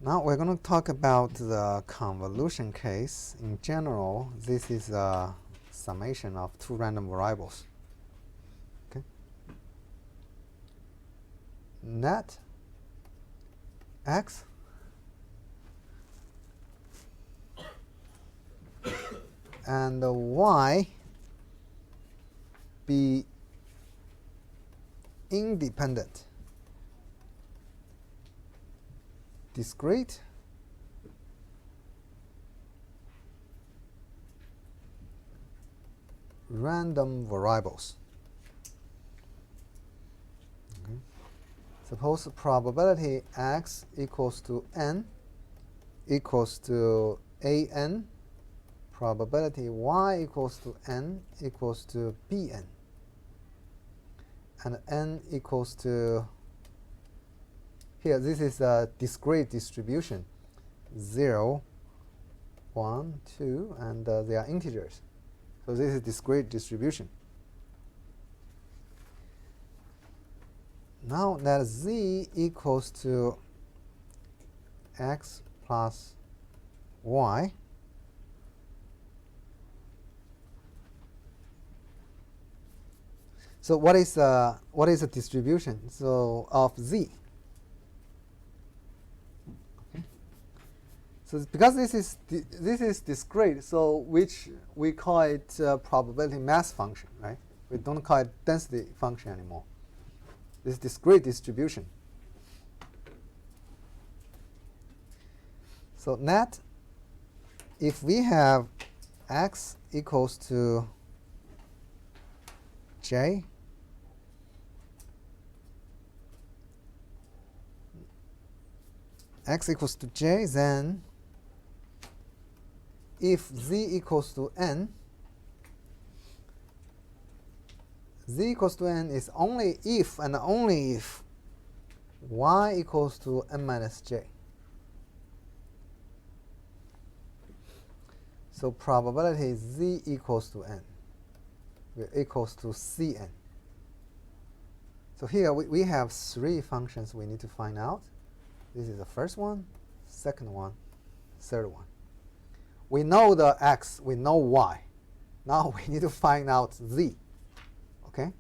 Now we're going to talk about the convolution case. In general, this is a summation of two random variables. Okay. Net x and y be independent, discrete, random variables. Okay. Suppose probability x equals to n equals to an, probability y equals to n equals to bn, and n equals to, here this is a discrete distribution, 0, 1, 2, and they are integers. So this is discrete distribution. Now that z equals to x plus y, so what is the distribution of z? Okay. So because this is discrete, so which we call it probability mass function, right? We don't call it density function anymore. This discrete distribution. So net, if we have x equals to j, x equals to j, then if z equals to n, z equals to n is only if and only if y equals to n minus j. So probability z equals to n equals to Cn. So here we have three functions we need to find out. This is the first one, second one, third one. We know the x, we know y. Now we need to find out z. Okay?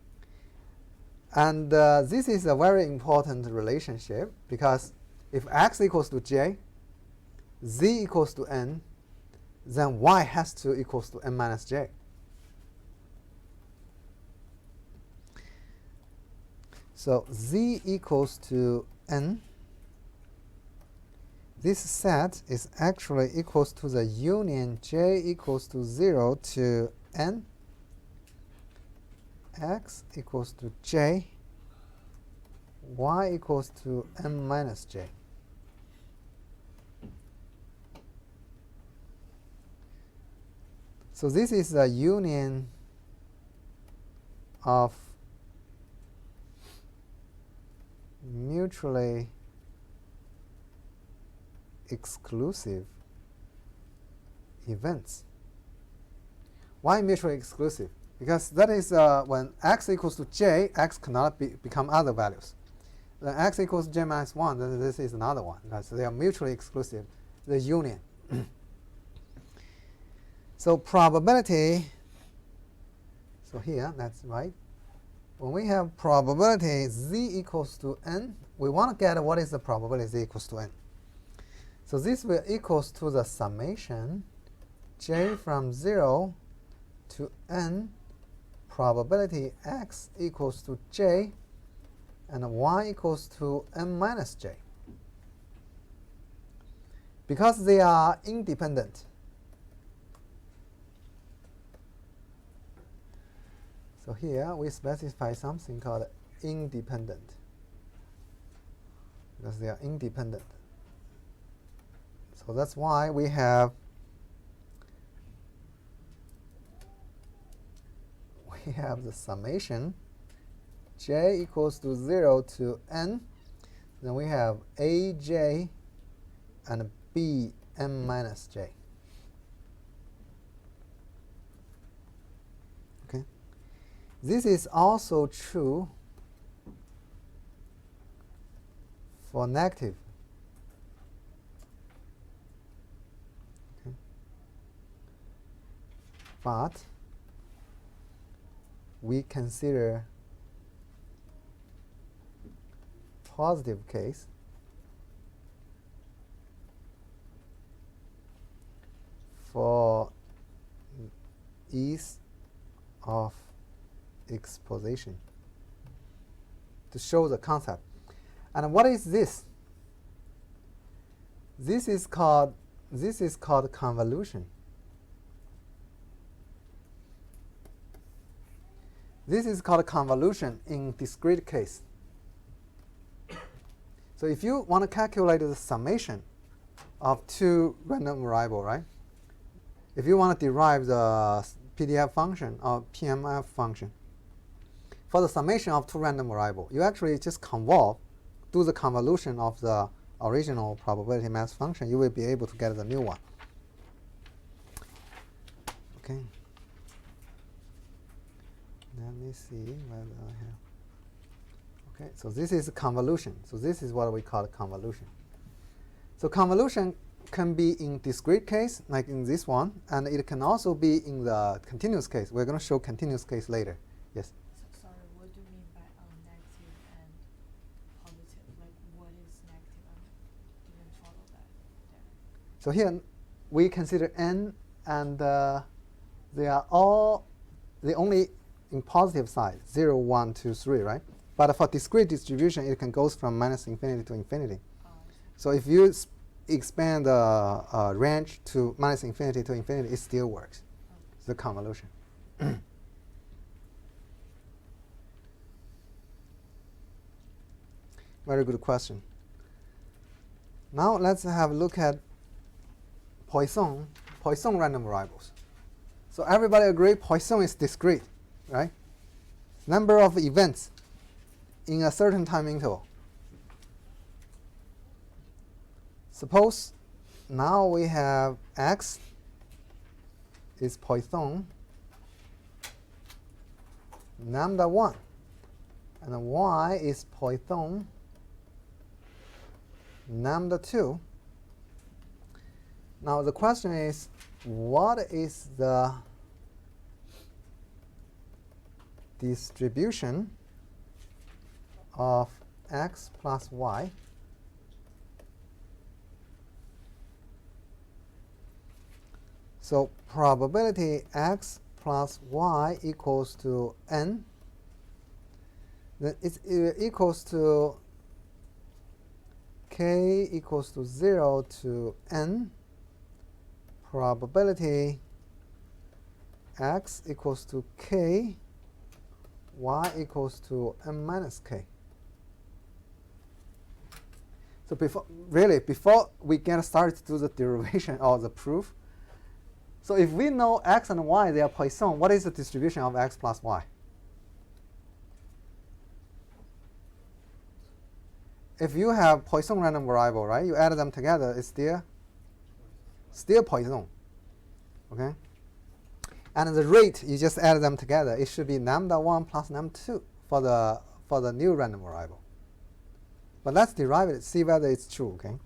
And this is a very important relationship because if x equals to j, z equals to n, then y has to equals to n minus j. So z equals to n. This set is actually equals to the union j equals to 0 to n, x equals to j, y equals to n minus j. So this is a union of mutually exclusive events. Why mutually exclusive? Because that is when x equals to j, x cannot become other values. When x equals j minus 1, then this is another one. Right? So they are mutually exclusive, the union. So probability, so here, that's right. When we have probability z equals to n, we want to get what is the probability z equals to n. So this will equals to the summation j from 0 to n, probability x equals to j, and y equals to n minus j. Because they are independent, so here we specify something called independent, because they are independent. So that's why we have the summation j equals to 0 to n. Then we have aj and bn minus j. Okay. This is also true for negative but we consider positive case for ease of exposition to show the concept. And what is this? This is called convolution. This is called convolution in discrete case. So if you want to calculate the summation of two random variables, right? If you want to derive the PDF function or PMF function for the summation of two random variables, you actually just do the convolution of the original probability mass function. You will be able to get the new one. Okay. Let me see whether I have. Okay, so this is convolution. So this is what we call convolution. So convolution can be in discrete case, like in this one, and it can also be in the continuous case. We're going to show continuous case later. Yes? So, sorry, what do you mean by negative and positive? Like, what is negative? I didn't follow that there. So here we consider n, and they are all the only in positive side, 0, 1, 2, 3, right? But for discrete distribution, it can go from minus infinity to infinity. Oh, so if you expand the range to minus infinity to infinity, it still works. okay. It's the convolution. Very good question. Now let's have a look at Poisson random variables. So everybody agree Poisson is discrete, right? Number of events in a certain time interval. Suppose now we have x is Poisson, lambda 1, and y is Poisson, lambda 2. Now the question is, what is the distribution of x plus y so probability x plus y equals to n, then it's equals to k equals to 0 to n, probability x equals to k, y equals to n minus k. So before we get started to do the derivation or the proof, so if we know x and y, they are Poisson, what is the distribution of x plus y? If you have Poisson random variable, right, you add them together, it's still Poisson. Okay? And the rate, you just add them together. It should be lambda 1 plus lambda 2 for the new random variable. But let's derive it, see whether it's true, okay?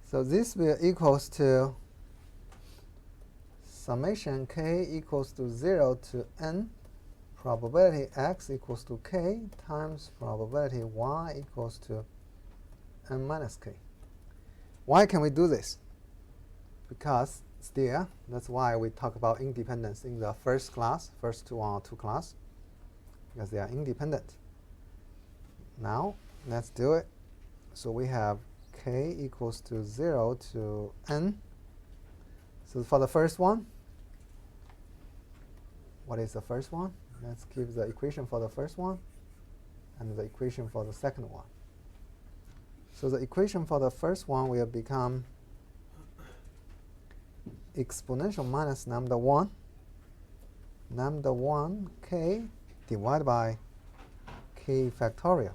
So this will equals to summation k equals to 0 to n, probability x equals to k times probability y equals to n minus k. Why can we do this? Because still, that's why we talk about independence in the first class, first 2 or 2 class, because they are independent. Now, let's do it. So we have k equals to 0 to n. So for the first one, what is the first one? Let's give the equation for the first one and the equation for the second one. So the equation for the first one will become exponential minus lambda 1 k divided by k factorial.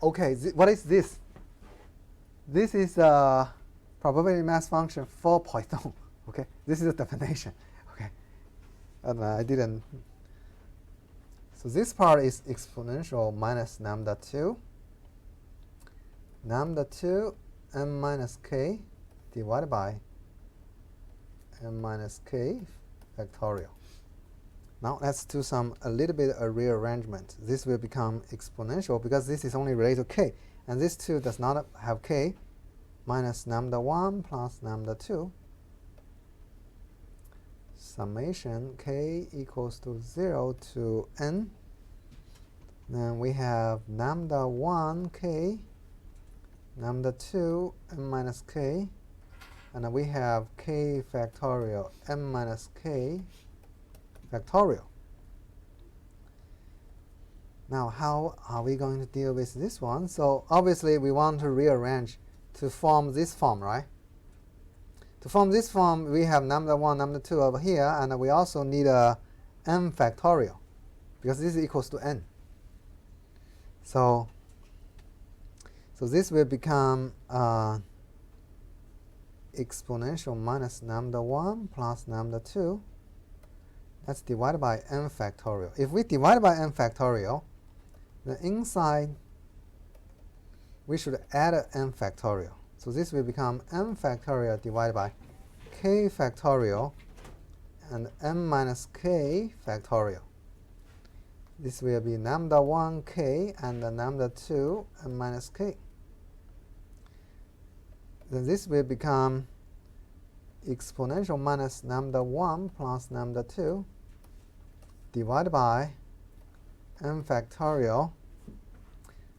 Okay, what is this? This is a probability mass function for Poisson. Okay, this is a definition. Okay, and I didn't. So this part is exponential minus lambda 2. Lambda 2 n minus k divided by n minus k factorial. Now let's do a little bit of rearrangement. This will become exponential because this is only related to k, and this 2 does not have k, minus lambda 1 plus lambda 2, summation k equals to 0 to n. Then we have lambda 1 k, lambda 2 n minus k, and then we have k factorial n minus k factorial. Now how are we going to deal with this one? So obviously we want to rearrange to form this form, right? To form this form, we have lambda 1, lambda 2 over here, and we also need a n factorial because this is equals to n. So this will become exponential minus lambda 1 plus lambda 2. That's divided by n factorial. If we divide by n factorial, then inside we should add an n factorial. So this will become n factorial divided by k factorial and n minus k factorial. This will be lambda 1 k and lambda 2 n minus k. Then this will become exponential minus lambda 1 plus lambda 2 divided by n factorial,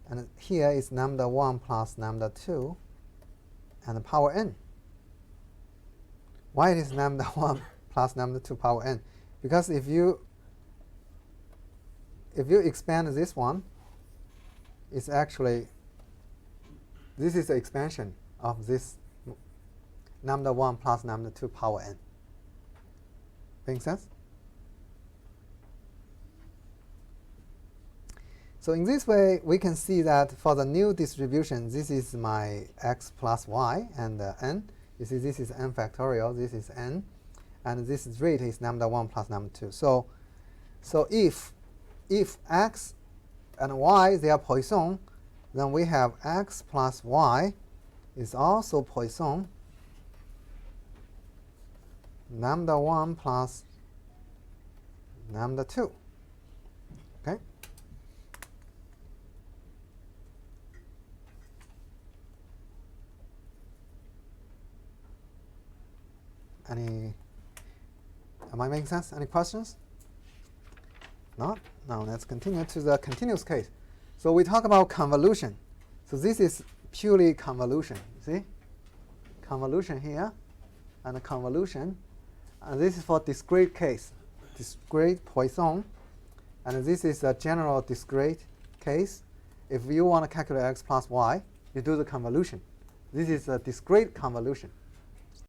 and here is lambda 1 plus lambda 2 and the power n. Why it is lambda 1 plus lambda 2 power n? Because if you expand this one, it's actually, this is the expansion of this lambda 1 plus lambda 2 power n. Make sense? So in this way, we can see that for the new distribution, this is my x plus y and n. You see this is n factorial, this is n, and this rate is lambda 1 plus lambda 2. So if x and y, they are Poisson, then we have x plus y is also Poisson, lambda 1 plus lambda 2. Okay? Am I making sense? Any questions? Not? Now let's continue to the continuous case. So we talk about convolution. So this is purely convolution. See? Convolution here and a convolution. And this is for discrete case, discrete Poisson. And this is a general discrete case. If you want to calculate x plus y, you do the convolution. This is a discrete convolution.